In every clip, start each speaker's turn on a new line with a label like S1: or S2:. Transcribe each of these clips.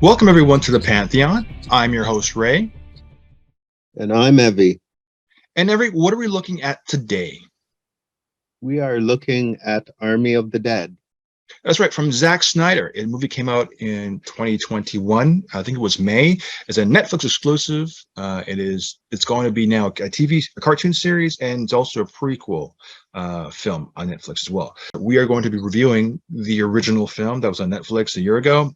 S1: Welcome everyone to the Pantheon. I'm your host Ray.
S2: And I'm Evy.
S1: And what are we looking at today?
S2: We are looking at Army of the Dead.
S1: That's right, from Zack Snyder. The movie came out in 2021. I think it was May. It's a Netflix exclusive. It's going to be now a cartoon series, and it's also a prequel film on Netflix as well. We are going to be reviewing the original film that was on Netflix a year ago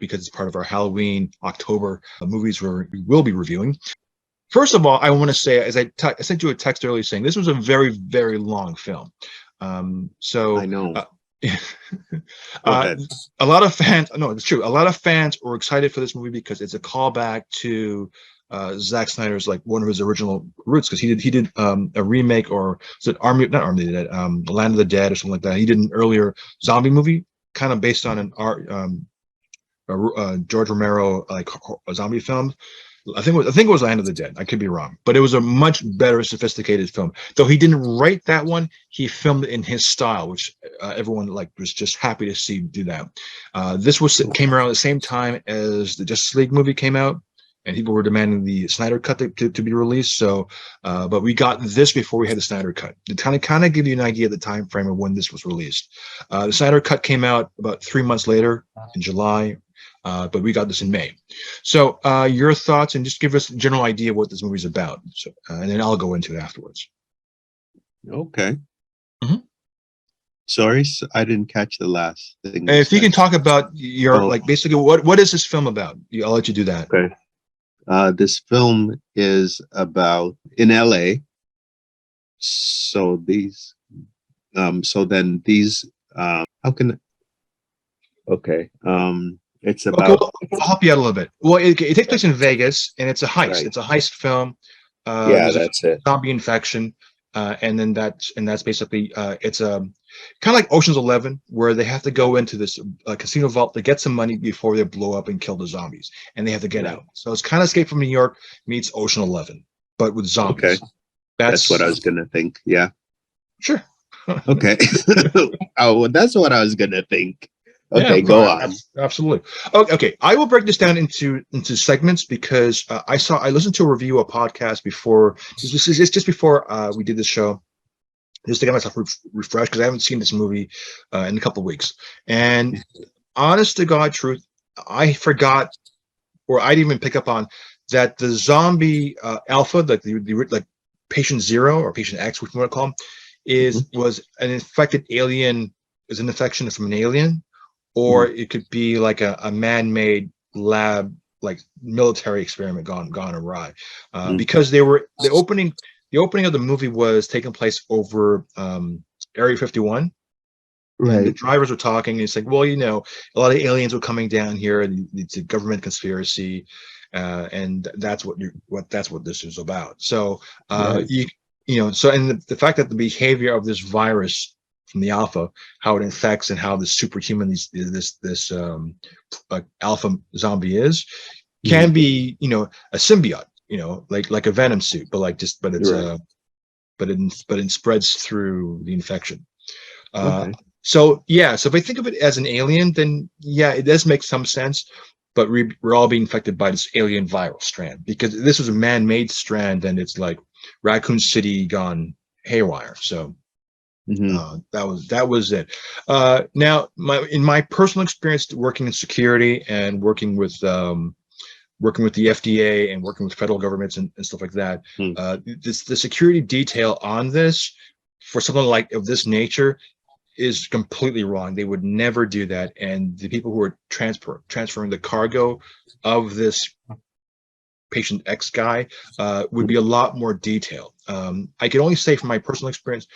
S1: because it's part of our Halloween October movies we will be reviewing. First of all, I want to say, as I sent you a text earlier saying this was a very, very long film.
S2: I know.
S1: A lot of fans, no, it's true. A lot of fans were excited for this movie because it's a callback to Zack Snyder's, like, one of his original roots, because he did a remake, or is it Land of the Dead or something like that. He did an earlier zombie movie kind of based on George Romero, like, a zombie film. I think it was Land of the Dead. I could be wrong, but it was a much better, sophisticated film. Though he didn't write that one, he filmed it in his style, which everyone was just happy to see do that. This came around at the same time as the Justice League movie came out, and people were demanding the Snyder cut to be released. So, but we got this before we had the Snyder cut. To kind of give you an idea of the time frame of when this was released. The Snyder cut came out about 3 months later in July. But we got this in May. So your thoughts, and just give us a general idea of what this movie's about. So, and then I'll go into it afterwards.
S2: Okay.
S1: Mm-hmm.
S2: Sorry, I didn't catch the last thing.
S1: If you can talk about like, basically what is this film about? I'll let you do that.
S2: Okay. This film is about in LA. So these, how can, okay. It's about.
S1: Okay, well, I'll help you out a little bit. Well, it takes place in Vegas, and it's a heist. Right. It's a heist film.
S2: That's it.
S1: Zombie infection, and then that's basically it's a kind of like Ocean's 11, where they have to go into this casino vault to get some money before they blow up and kill the zombies, and they have to get out. So it's kind of Escape from New York meets Ocean 11, but with zombies.
S2: Okay, that's what I was gonna think. Yeah.
S1: Sure.
S2: Okay. Oh, that's what I was gonna think. Okay, go on.
S1: Absolutely. Okay, I will break this down into segments because I listened to a review, a podcast before. This is just before we did this show, just to get myself refreshed, because I haven't seen this movie in a couple of weeks. And honest to God truth, I forgot, or I didn't even pick up on that the zombie alpha, like patient 0 or patient X, which we want to call him, was an infected alien, is an infection from an alien. Or it could be like a man-made lab, like military experiment gone awry, because the opening of the movie was taking place over Area 51. Right. And the drivers were talking, and it's like, well, a lot of aliens were coming down here, and it's a government conspiracy, and that's what this is about. So, right. And the fact that the behavior of this virus from the alpha, how it infects, and how the superhuman this alpha zombie can be, a symbiote, like a venom suit, but it spreads through the infection. So if I think of it as an alien, then it does make some sense. But we're all being infected by this alien viral strand, because this was a man-made strand, and it's like Raccoon City gone haywire. So. That was it. Now, in my personal experience working in security and working with the FDA and working with federal governments and stuff like that, the security detail on this for something like of this nature is completely wrong. They would never do that, and the people who are transferring the cargo of this patient X guy would be a lot more detailed. I can only say from my personal experience,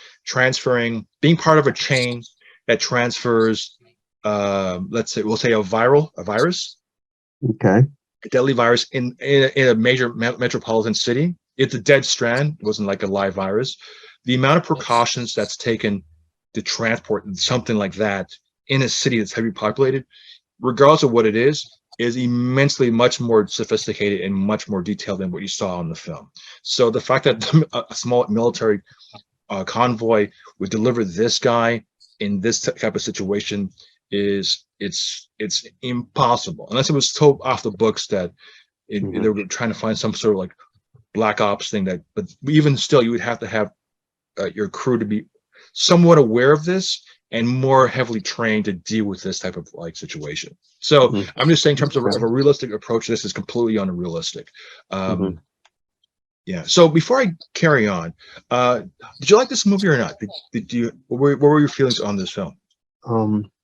S1: being part of a chain that transfers, we'll say a virus,
S2: a
S1: deadly virus in a major metropolitan city. It's a dead strand. It wasn't like a live virus. The amount of precautions that's taken to transport something like that in a city that's heavily populated, regardless of what it is immensely much more sophisticated and much more detailed than what you saw in the film. So the fact that a small military convoy would deliver this guy in this type of situation is it's impossible unless it was told off the books that they were trying to find some sort of like black ops thing that, but even still, you would have to have your crew to be somewhat aware of this and more heavily trained to deal with this type of like situation. So I'm just saying, in terms of a realistic approach, this is completely unrealistic. Yeah. So before I carry on, did you like this movie or not? Did you? What were your feelings on this film?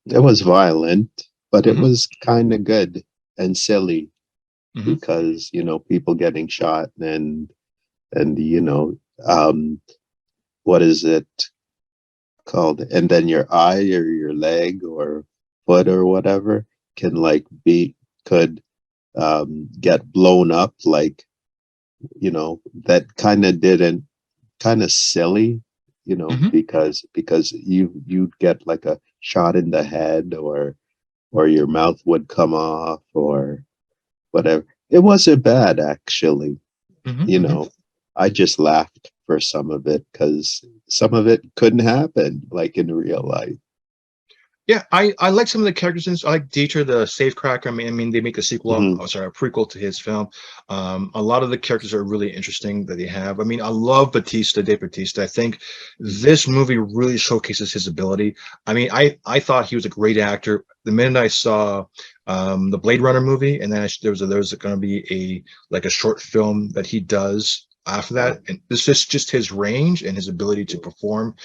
S2: It was violent, but it was kind of good and silly because people getting shot and what is it called? And then your eye or your leg or foot or whatever can could get blown up, like that kind of silly, because you'd get like a shot in the head or your mouth would come off or whatever. It wasn't bad actually. I just laughed for some of it because some of it couldn't happen like in real life.
S1: Yeah, I like some of the characters in this. I like Dieter, the safecracker. I mean, they make a sequel, a prequel to his film. A lot of the characters are really interesting that they have. I mean, I love Dave Bautista. I think this movie really showcases his ability. I mean, I thought he was a great actor. The minute I saw the Blade Runner movie, and then there was going to be a short film that he does after that, and this is just his range and his ability to perform.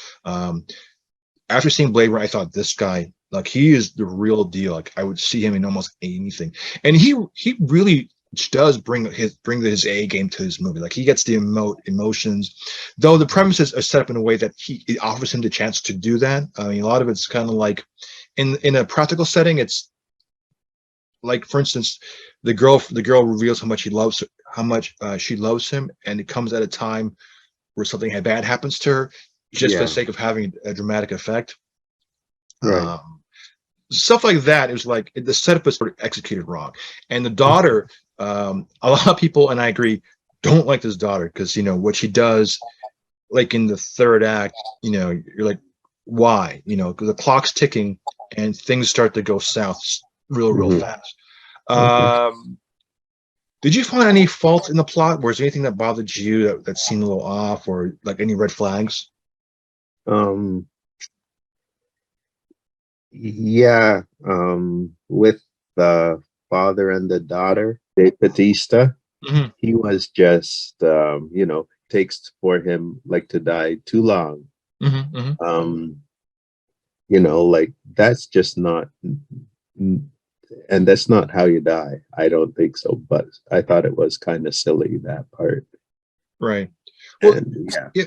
S1: After seeing Blade Runner, I thought this guy, like, he is the real deal. Like, I would see him in almost anything, and he really does bring his A game to his movie. Like, he gets the emotions, though the premises are set up in a way that it offers him the chance to do that. I mean, a lot of it's kind of like in a practical setting. It's like, for instance, the girl reveals how much she loves him, and it comes at a time where something bad happens to her, just for the sake of having a dramatic effect.
S2: Right.
S1: Stuff like that is like the setup is sort of executed wrong. And the daughter, a lot of people, and I agree, don't like this daughter because what she does, like in the third act, you're like, why? Because the clock's ticking and things start to go south real fast. Did you find any faults in the plot? Was there anything that bothered you that seemed a little off, or like any red flags?
S2: Yeah, with the father and the daughter, Dave Bautista, he was just takes for him like to die too long. Like that's just not, and that's not how you die. I don't think so, but I thought it was kind of silly, that part.
S1: Right. Well,
S2: and,
S1: yeah.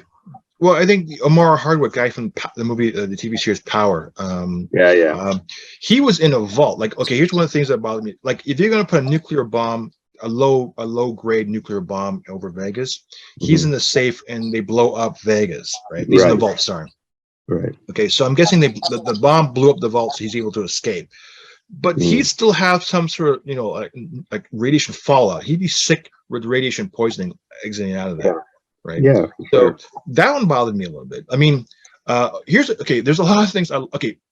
S1: Well, I think Amara Hardwick, guy from the movie, the TV series Power. He was in a vault. Like, okay, here's one of the things that bothered me. Like, if you're gonna put a nuclear bomb, a low grade nuclear bomb over Vegas, he's in the safe, and they blow up Vegas. Right? He's in the vault. Sorry.
S2: Right.
S1: Okay, so I'm guessing the bomb blew up the vault, so he's able to escape. But he still have some sort of like radiation fallout. He'd be sick with radiation poisoning exiting out of there. Right.
S2: Yeah.
S1: So that one bothered me a little bit. I mean, there's a lot of things.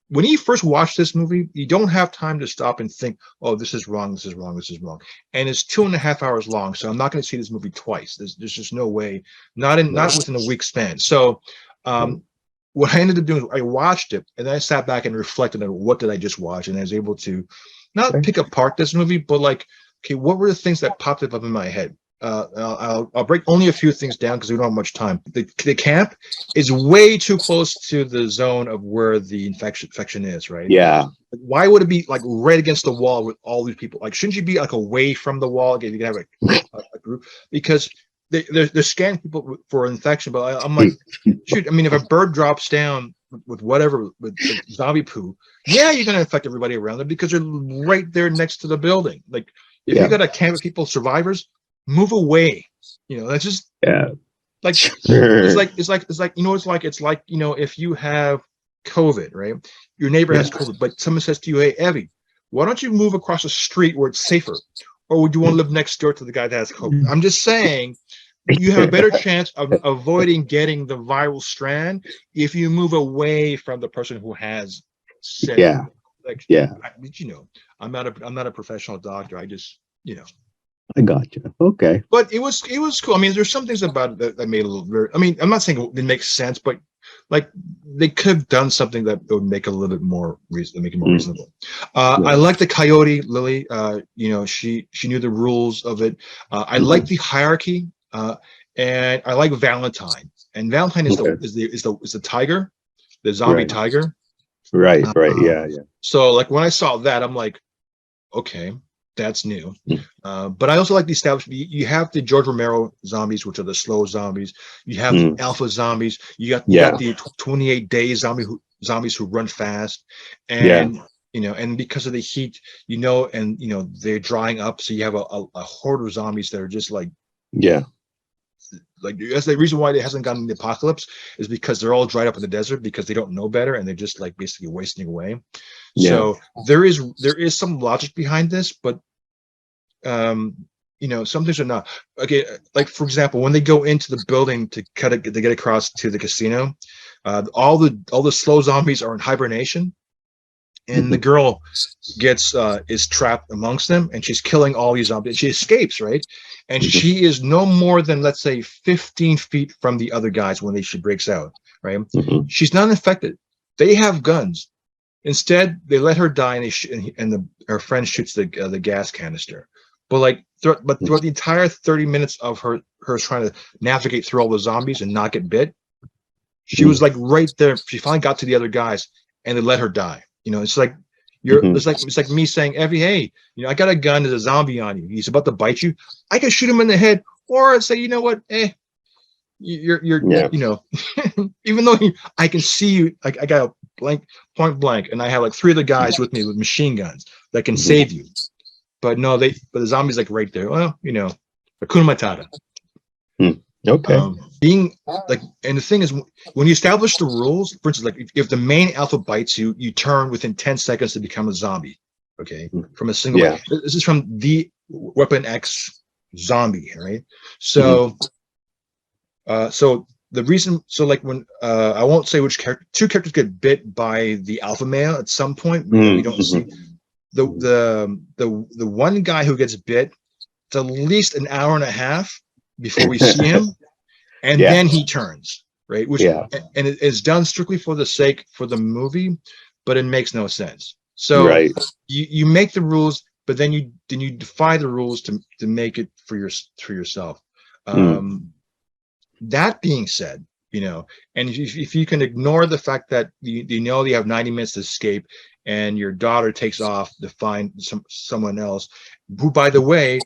S1: When you first watch this movie, you don't have time to stop and think, oh, this is wrong, this is wrong, this is wrong. And it's 2.5 hours long, so I'm not going to see this movie twice. There's just no way, not within a week span. So what I ended up doing, I watched it, and then I sat back and reflected on what did I just watch, and I was able to not pick apart this movie, but like, okay, what were the things that popped up in my head? I'll break only a few things down because we don't have much time. The camp is way too close to the zone of where the infection is, right?
S2: Yeah.
S1: Why would it be like right against the wall with all these people? Like, shouldn't you be like away from the wall? Again, you can have a group, because they're scanning people for infection. But I'm like, shoot, I mean, if a bird drops down with zombie poo, yeah, you're going to infect everybody around them because they're right there next to the building. Like, if you got a camp of people, survivors, move away. That's just like it's like if you have COVID, right? Your neighbor has COVID, but someone says to you, hey, Evie, why don't you move across the street where it's safer? Or would you want to live next door to the guy that has COVID? I'm just saying, you have a better chance of avoiding getting the viral strand if you move away from the person who has said like,
S2: Yeah,
S1: I'm not a professional doctor. I just,
S2: I got you. Okay.
S1: but it was cool. I mean, there's some things about it that made it a little very. I mean, I'm not saying it didn't make sense, but like they could have done something that would make it a little bit more make it more
S2: Mm,
S1: reasonable. I
S2: right.
S1: like the coyote Lily. She knew the rules of it. I like
S2: Mhm.
S1: the hierarchy, and I like Valentine. And Valentine is
S2: Okay.
S1: the tiger, the zombie
S2: Right.
S1: tiger.
S2: Right. Right.
S1: Uh,
S2: Yeah. Yeah.
S1: so like when I saw that, I'm like, okay, that's new.
S2: Mm,
S1: But I also like the establishment. You have the George Romero zombies, which are the slow zombies. You have the
S2: mm,
S1: alpha zombies. You got
S2: yeah.
S1: the 28 day zombies who run fast,
S2: Yeah.
S1: and and because of the heat, and they're drying up, so you have a horde of zombies that are just
S2: Yeah.
S1: like that's the reason why it hasn't gotten the apocalypse is because they're all dried up in the desert because they don't know better and they're just like basically wasting away.
S2: Yeah.
S1: So there is some logic behind this, but um some things are not okay. Like for example, when they go into the building to get across to the casino, all the slow zombies are in hibernation, and the
S2: Mhm.
S1: girl is trapped amongst them, and she's killing all these zombies. She escapes, right? And
S2: Mhm.
S1: she is no more than, let's say, 15 feet from the other guys when she breaks out, right?
S2: Mhm.
S1: She's not infected. They have guns. Instead, they let her die, and her friend shoots the gas canister. But throughout the entire 30 minutes of her trying to navigate through all the zombies and not get bit, she was
S2: Mhm.
S1: like right there. She finally got to the other guys, and they let her die. It's like
S2: Mhm.
S1: it's like me saying, Evie, hey, I got a gun. There's a zombie on you. He's about to bite you. I can shoot him in the head, or I'd say, you know what, you're
S2: Yeah.
S1: even though I can see you, like I got a point blank, and I have like three of the guys with me with machine guns that can
S2: Mhm.
S1: save you. But no, but the zombie's like right there. Well, Hakuna Matata.
S2: Mm. Okay.
S1: Being like, and the thing is, when you establish the rules, for instance, like if the main alpha bites you, you turn within 10 seconds to become a zombie. Okay,
S2: Mm.
S1: from a single
S2: Yeah.
S1: bite. This is from the Weapon X zombie, right?
S2: Mhm.
S1: So the reason, so like when I won't say which character, two characters get bit by the alpha male at some point that we
S2: Mm.
S1: don't see.
S2: Mhm.
S1: The one guy who gets bit, it's at least an hour and a half before we see him, and
S2: Yeah.
S1: then he turns, right? Which
S2: Yeah.
S1: and it is done strictly for the sake for the movie, but it makes no sense. So
S2: Right.
S1: you make the rules, but then you defy the rules to make it for yourself.
S2: Mm.
S1: Um, that being said, and if you can ignore the fact that you have 90 minutes to escape, and your daughter takes off to find someone else, who, by the way,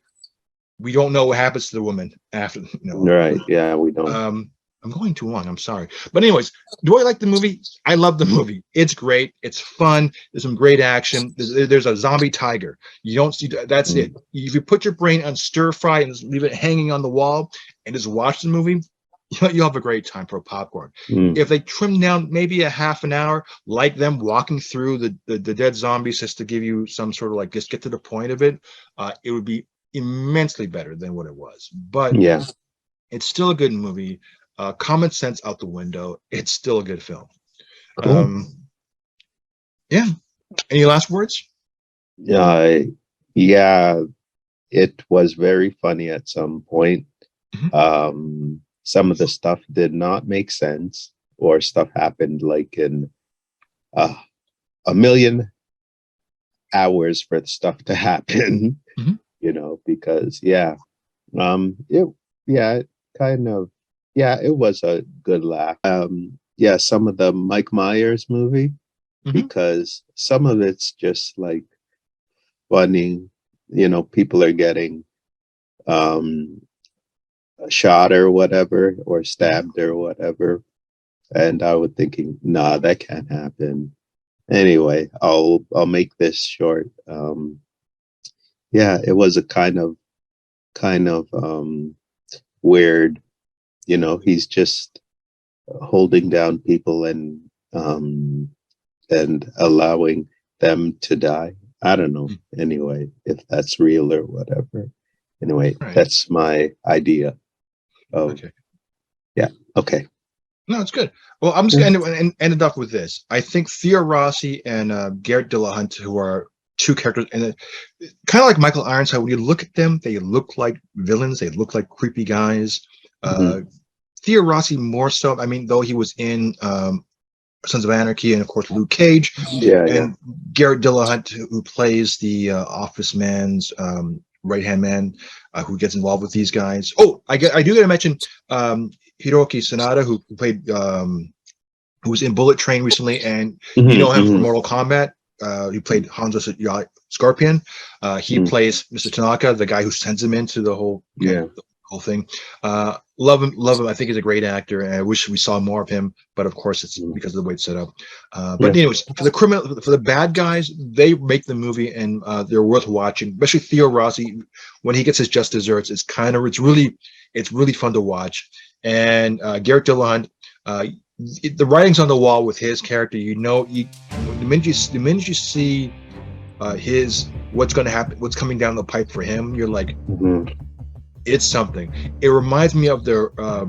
S1: we don't know what happens to the woman after.
S2: Right. Yeah. We don't.
S1: I'm going too long. I'm sorry, but anyways, do I like the movie? I love the movie. It's great. It's fun. There's some great action. There's a zombie tiger. You don't see that's it.
S2: Mm.
S1: If you put your brain on stir fry and just leave it hanging on the wall and just watch the movie, you'll have a great time for popcorn.
S2: Mm.
S1: If they trim down maybe a half an hour, like them walking through the dead zombies just to give you some sort of like just get to the point of it, it would be immensely better than what it was. But
S2: Yeah.
S1: it's still a good movie. Common sense out the window. It's still a good film.
S2: Cool.
S1: Yeah. Any last words?
S2: Uh, yeah. It was very funny at some point.
S1: Mhm.
S2: Some of the stuff did not make sense, or stuff happened like in uh, a million hours for the stuff to happen.
S1: Mhm.
S2: Because it yeah, it kind of yeah, it was a good laugh. Yeah, some of the Mike Myers movie,
S1: Mhm.
S2: because some of it's just like funny. People are getting um shot or whatever, or
S1: Mhm.
S2: stabbed or whatever. And I was thinking, nah, that can't happen. Anyway, I'll make this short. Yeah, it was a kind of weird. He's just holding down people and allowing them to die. I don't know.
S1: Mm.
S2: Anyway, if that's real or whatever. Anyway,
S1: All right.
S2: that's my idea of
S1: Okay.
S2: yeah. Okay.
S1: No, it's good. Well, I'm just going to end it off with this. I think Theo Rossi and Garrett Dillahunt, who are two characters, and kind of like Michael Ironside, when you look at them, they look like villains. They look like creepy guys. Theo Rossi more so. I mean, though he was in Sons of Anarchy and of course Luke Cage, and Garrett Dillahunt, who plays the office man's right-hand man, who gets involved with these guys. Oh, I do got to mention Hiroki Sanada, who played, who was in Bullet Train recently, and you know him from Mortal Kombat. He played Hanzo Scorpion. He plays Mr. Tanaka, the guy who sends him into the whole whole thing. Love him. I think he's a great actor, and I wish we saw more of him. But of course, it's because of the way it's set up. But anyways, for the bad guys, they make the movie, and they're worth watching. Especially Theo Rossi, when he gets his just desserts, it's really fun to watch. And Garrett Dillahunt, the writing's on the wall with his character. You know, the minute you see what's going to happen, what's coming down the pipe for him, you're like. It's something. It reminds me of their, I'll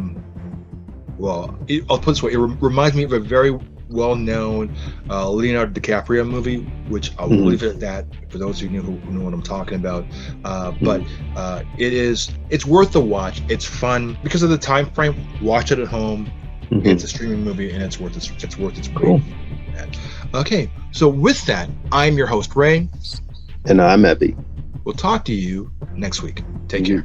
S1: put it this way. It reminds me of a very well-known Leonardo DiCaprio movie, which I'll leave it at that for those of you who know what I'm talking about. But it's worth the watch. It's fun because of the time frame. Watch it at home. It's a streaming movie, and it's worth its weight. Cool. Okay, so with that, I'm your host Ray,
S2: and I'm Evy.
S1: We'll talk to you next week. Take care.